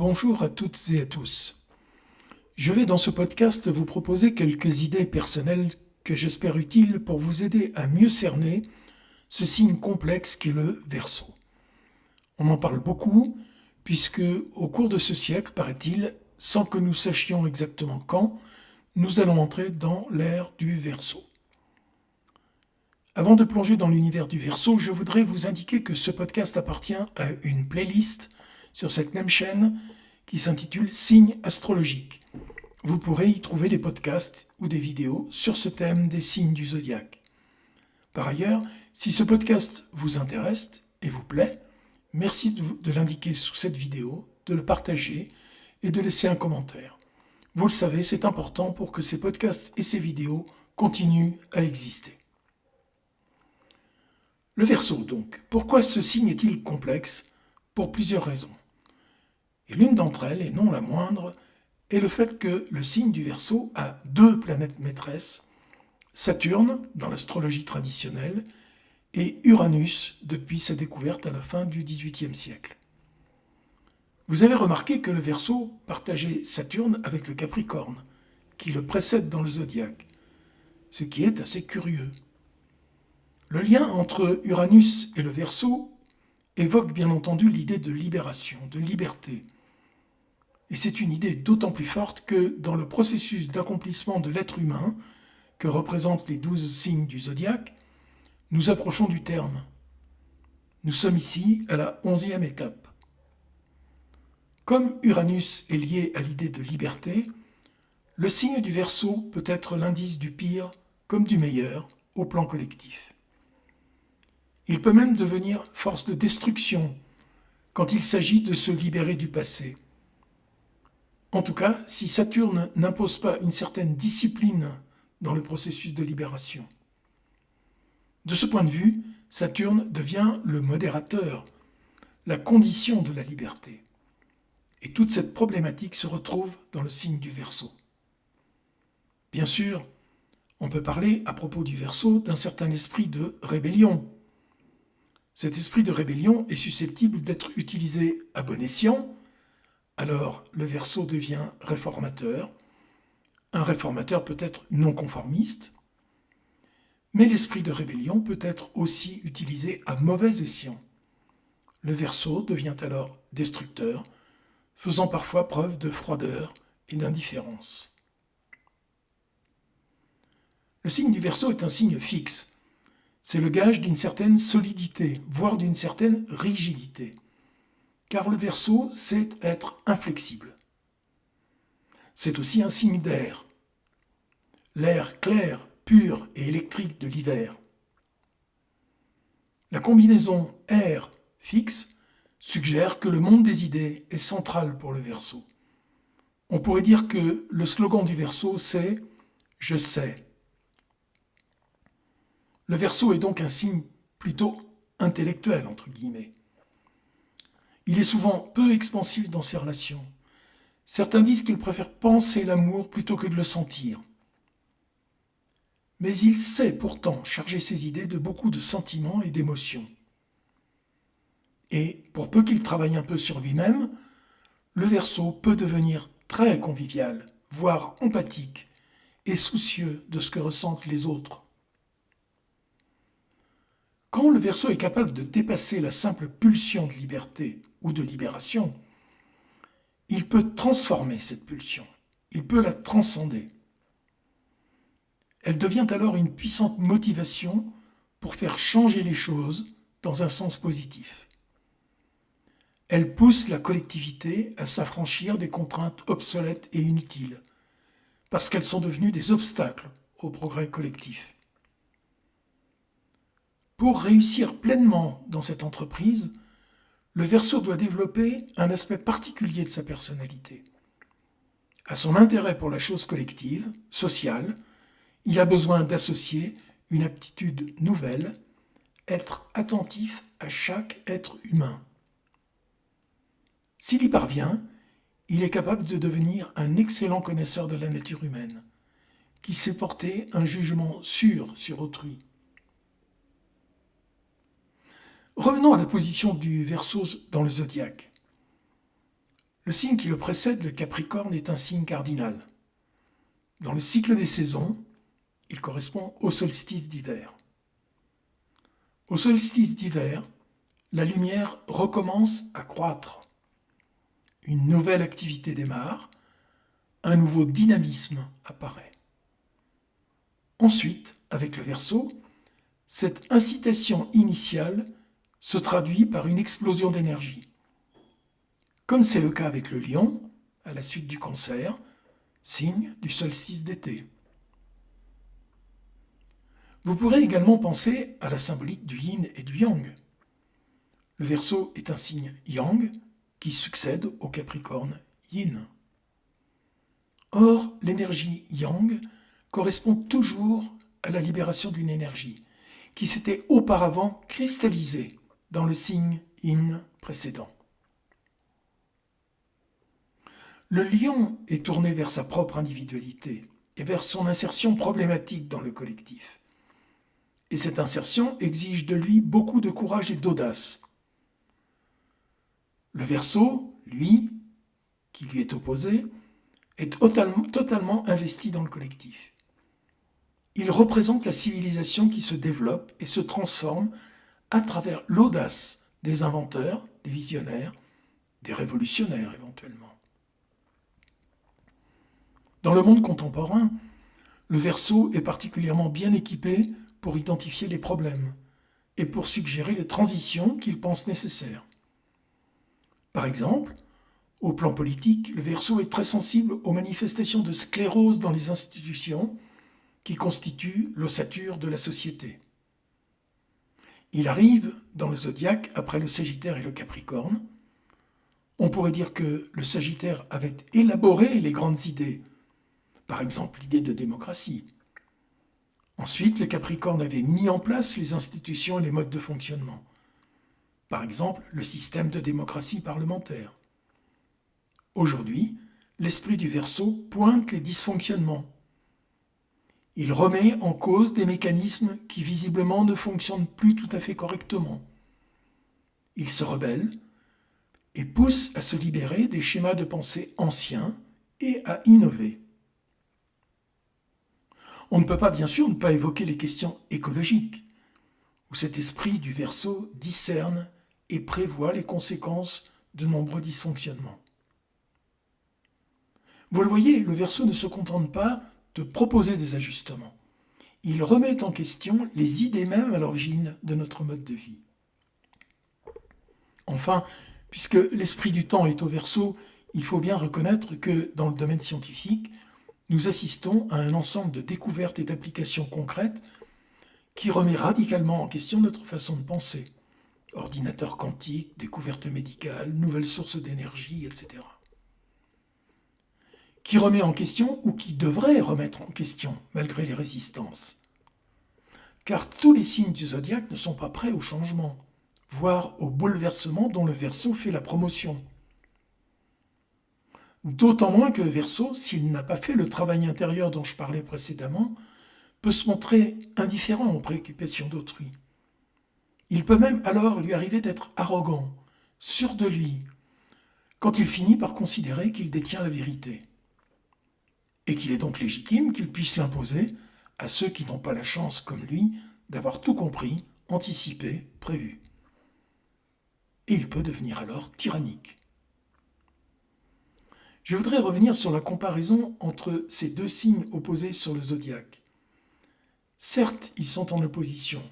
Bonjour à toutes et à tous. Je vais dans ce podcast vous proposer quelques idées personnelles que j'espère utiles pour vous aider à mieux cerner ce signe complexe qu'est le Verseau. On en parle beaucoup puisque au cours de ce siècle, paraît-il, sans que nous sachions exactement quand, nous allons entrer dans l'ère du Verseau. Avant de plonger dans l'univers du Verseau, je voudrais vous indiquer que ce podcast appartient à une playlist sur cette même chaîne qui s'intitule Signes astrologiques. Vous pourrez y trouver des podcasts ou des vidéos sur ce thème des signes du zodiaque. Par ailleurs, si ce podcast vous intéresse et vous plaît, merci de l'indiquer sous cette vidéo, de le partager et de laisser un commentaire. Vous le savez, c'est important pour que ces podcasts et ces vidéos continuent à exister. Le Verseau, donc. Pourquoi ce signe est-il complexe ? Pour plusieurs raisons. Et l'une d'entre elles, et non la moindre, est le fait que le signe du Verseau a deux planètes maîtresses, Saturne, dans l'astrologie traditionnelle, et Uranus, depuis sa découverte à la fin du XVIIIe siècle. Vous avez remarqué que le Verseau partageait Saturne avec le Capricorne, qui le précède dans le zodiaque, ce qui est assez curieux. Le lien entre Uranus et le Verseau évoque bien entendu l'idée de libération, de liberté. Et c'est une idée d'autant plus forte que dans le processus d'accomplissement de l'être humain, que représentent les 12 signes du zodiaque, nous approchons du terme. Nous sommes ici à la 11e étape. Comme Uranus est lié à l'idée de liberté, le signe du Verseau peut être l'indice du pire comme du meilleur au plan collectif. Il peut même devenir force de destruction quand il s'agit de se libérer du passé. En tout cas, si Saturne n'impose pas une certaine discipline dans le processus de libération. De ce point de vue, Saturne devient le modérateur, la condition de la liberté. Et toute cette problématique se retrouve dans le signe du Verseau. Bien sûr, on peut parler à propos du Verseau d'un certain esprit de rébellion. Cet esprit de rébellion est susceptible d'être utilisé à bon escient. Alors le Verseau devient réformateur. Un réformateur peut être non conformiste, mais l'esprit de rébellion peut être aussi utilisé à mauvais escient. Le Verseau devient alors destructeur, faisant parfois preuve de froideur et d'indifférence. Le signe du Verseau est un signe fixe. C'est le gage d'une certaine solidité, voire d'une certaine rigidité. Car le Verseau, c'est être inflexible. C'est aussi un signe d'air. L'air clair, pur et électrique de l'hiver. La combinaison air fixe suggère que le monde des idées est central pour le Verseau. On pourrait dire que le slogan du Verseau, c'est « Je sais ». Le Verseau est donc un signe plutôt intellectuel, entre guillemets. Il est souvent peu expansif dans ses relations. Certains disent qu'il préfère penser l'amour plutôt que de le sentir. Mais il sait pourtant charger ses idées de beaucoup de sentiments et d'émotions. Et pour peu qu'il travaille un peu sur lui-même, le Verseau peut devenir très convivial, voire empathique, et soucieux de ce que ressentent les autres. Quand le Verseau est capable de dépasser la simple pulsion de liberté ou de libération, il peut transformer cette pulsion, il peut la transcender. Elle devient alors une puissante motivation pour faire changer les choses dans un sens positif. Elle pousse la collectivité à s'affranchir des contraintes obsolètes et inutiles, parce qu'elles sont devenues des obstacles au progrès collectif. Pour réussir pleinement dans cette entreprise, le Verseau doit développer un aspect particulier de sa personnalité. À son intérêt pour la chose collective, sociale, il a besoin d'associer une aptitude nouvelle, être attentif à chaque être humain. S'il y parvient, il est capable de devenir un excellent connaisseur de la nature humaine, qui sait porter un jugement sûr sur autrui. Revenons à la position du Verseau dans le zodiaque. Le signe qui le précède, le Capricorne, est un signe cardinal. Dans le cycle des saisons, il correspond au solstice d'hiver. Au solstice d'hiver, la lumière recommence à croître. Une nouvelle activité démarre, un nouveau dynamisme apparaît. Ensuite, avec le Verseau, cette incitation initiale se traduit par une explosion d'énergie. Comme c'est le cas avec le Lion, à la suite du Cancer, signe du solstice d'été. Vous pourrez également penser à la symbolique du yin et du yang. Le Verseau est un signe yang qui succède au Capricorne yin. Or, l'énergie yang correspond toujours à la libération d'une énergie qui s'était auparavant cristallisée dans le signe yin précédent. Le lion est tourné vers sa propre individualité et vers son insertion problématique dans le collectif. Et cette insertion exige de lui beaucoup de courage et d'audace. Le Verseau, lui, qui lui est opposé, est totalement investi dans le collectif. Il représente la civilisation qui se développe et se transforme à travers l'audace des inventeurs, des visionnaires, des révolutionnaires éventuellement. Dans le monde contemporain, le Verseau est particulièrement bien équipé pour identifier les problèmes et pour suggérer les transitions qu'il pense nécessaires. Par exemple, au plan politique, le Verseau est très sensible aux manifestations de sclérose dans les institutions qui constituent l'ossature de la société. Il arrive dans le zodiaque après le Sagittaire et le Capricorne. On pourrait dire que le Sagittaire avait élaboré les grandes idées, par exemple l'idée de démocratie. Ensuite, le Capricorne avait mis en place les institutions et les modes de fonctionnement. Par exemple, le système de démocratie parlementaire. Aujourd'hui, l'esprit du Verseau pointe les dysfonctionnements. Il remet en cause des mécanismes qui visiblement ne fonctionnent plus tout à fait correctement. Il se rebelle et pousse à se libérer des schémas de pensée anciens et à innover. On ne peut pas, bien sûr, ne pas évoquer les questions écologiques, où cet esprit du Verseau discerne et prévoit les conséquences de nombreux dysfonctionnements. Vous le voyez, le Verseau ne se contente pas de proposer des ajustements. Il remet en question les idées mêmes à l'origine de notre mode de vie. Enfin, puisque l'esprit du temps est au Verseau, il faut bien reconnaître que, dans le domaine scientifique, nous assistons à un ensemble de découvertes et d'applications concrètes qui remet radicalement en question notre façon de penser. Ordinateurs quantiques, découvertes médicales, nouvelles sources d'énergie, etc. Qui remet en question ou qui devrait remettre en question, malgré les résistances. Car tous les signes du zodiaque ne sont pas prêts au changement, voire au bouleversement dont le Verseau fait la promotion. D'autant moins que le Verseau, s'il n'a pas fait le travail intérieur dont je parlais précédemment, peut se montrer indifférent aux préoccupations d'autrui. Il peut même alors lui arriver d'être arrogant, sûr de lui, quand il finit par considérer qu'il détient la vérité. Et qu'il est donc légitime qu'il puisse l'imposer à ceux qui n'ont pas la chance, comme lui, d'avoir tout compris, anticipé, prévu. Et il peut devenir alors tyrannique. Je voudrais revenir sur la comparaison entre ces deux signes opposés sur le zodiaque. Certes, ils sont en opposition,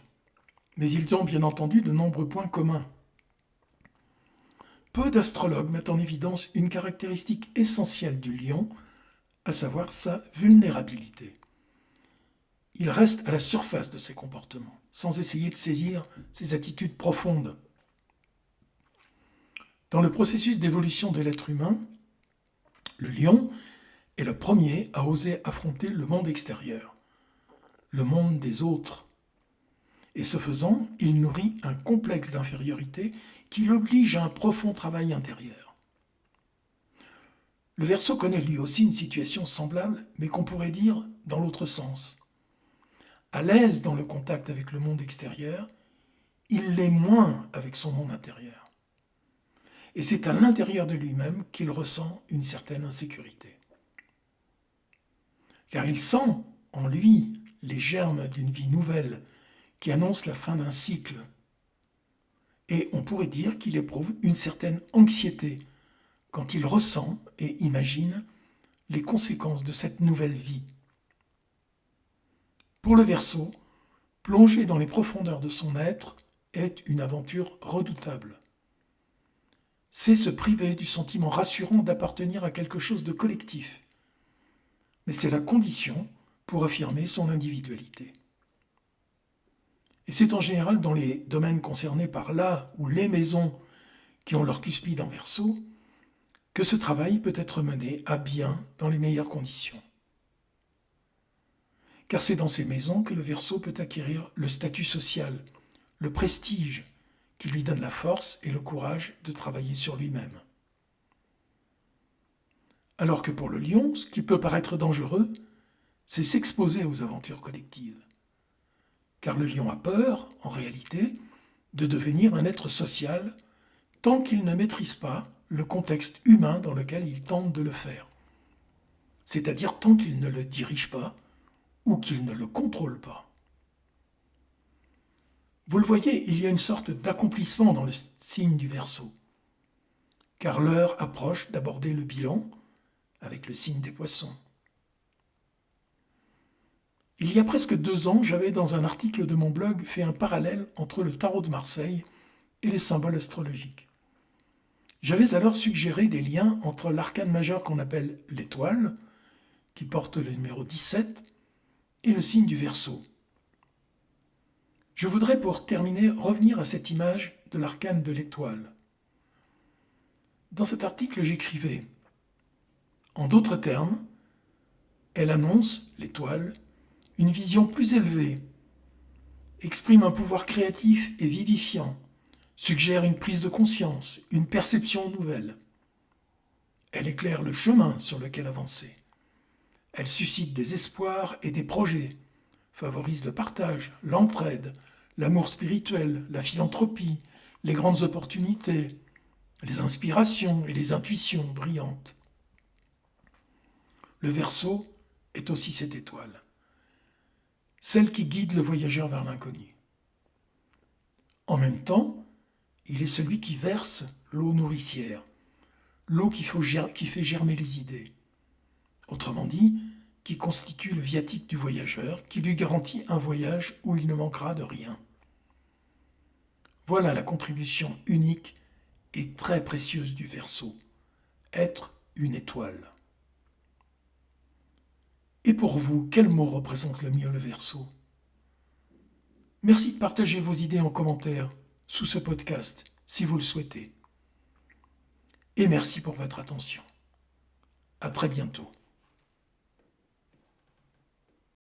mais ils ont bien entendu de nombreux points communs. Peu d'astrologues mettent en évidence une caractéristique essentielle du lion, à savoir sa vulnérabilité. Il reste à la surface de ses comportements, sans essayer de saisir ses attitudes profondes. Dans le processus d'évolution de l'être humain, le lion est le premier à oser affronter le monde extérieur, le monde des autres. Et ce faisant, il nourrit un complexe d'infériorité qui l'oblige à un profond travail intérieur. Le Verseau connaît lui aussi une situation semblable, mais qu'on pourrait dire dans l'autre sens. À l'aise dans le contact avec le monde extérieur, il l'est moins avec son monde intérieur. et c'est à l'intérieur de lui-même qu'il ressent une certaine insécurité. Car il sent en lui les germes d'une vie nouvelle qui annonce la fin d'un cycle. Et on pourrait dire qu'il éprouve une certaine anxiété quand il ressent et imagine les conséquences de cette nouvelle vie. Pour le Verseau, plonger dans les profondeurs de son être est une aventure redoutable. C'est se priver du sentiment rassurant d'appartenir à quelque chose de collectif. Mais c'est la condition pour affirmer son individualité. Et c'est en général dans les domaines concernés par la ou les maisons qui ont leur cuspide en Verseau que ce travail peut être mené à bien dans les meilleures conditions. Car c'est dans ces maisons que le Verseau peut acquérir le statut social, le prestige qui lui donne la force et le courage de travailler sur lui-même. Alors que pour le Lion, ce qui peut paraître dangereux, c'est s'exposer aux aventures collectives. Car le Lion a peur, en réalité, de devenir un être social tant qu'il ne maîtrise pas le contexte humain dans lequel il tente de le faire. C'est-à-dire tant qu'il ne le dirige pas ou qu'il ne le contrôle pas. Vous le voyez, il y a une sorte d'accomplissement dans le signe du Verseau, car l'heure approche d'aborder le bilan avec le signe des Poissons. Il y a presque 2 ans, j'avais dans un article de mon blog fait un parallèle entre le tarot de Marseille et les symboles astrologiques. J'avais alors suggéré des liens entre l'arcane majeur qu'on appelle l'étoile, qui porte le numéro 17, et le signe du Verseau. Je voudrais pour terminer revenir à cette image de l'arcane de l'étoile. Dans cet article, j'écrivais « En d'autres termes, elle annonce, l'étoile, une vision plus élevée, exprime un pouvoir créatif et vivifiant, suggère une prise de conscience, une perception nouvelle. Elle éclaire le chemin sur lequel avancer. Elle suscite des espoirs et des projets, favorise le partage, l'entraide, l'amour spirituel, la philanthropie, les grandes opportunités, les inspirations et les intuitions brillantes. Le Verseau est aussi cette étoile, celle qui guide le voyageur vers l'inconnu. En même temps, il est celui qui verse l'eau nourricière, l'eau qui fait germer les idées. Autrement dit, qui constitue le viatique du voyageur, qui lui garantit un voyage où il ne manquera de rien. Voilà la contribution unique et très précieuse du Verseau, être une étoile. Et pour vous, quel mot représente le mieux le Verseau ? Merci de partager vos idées en commentaire sous ce podcast, si vous le souhaitez. Et merci pour votre attention. À très bientôt.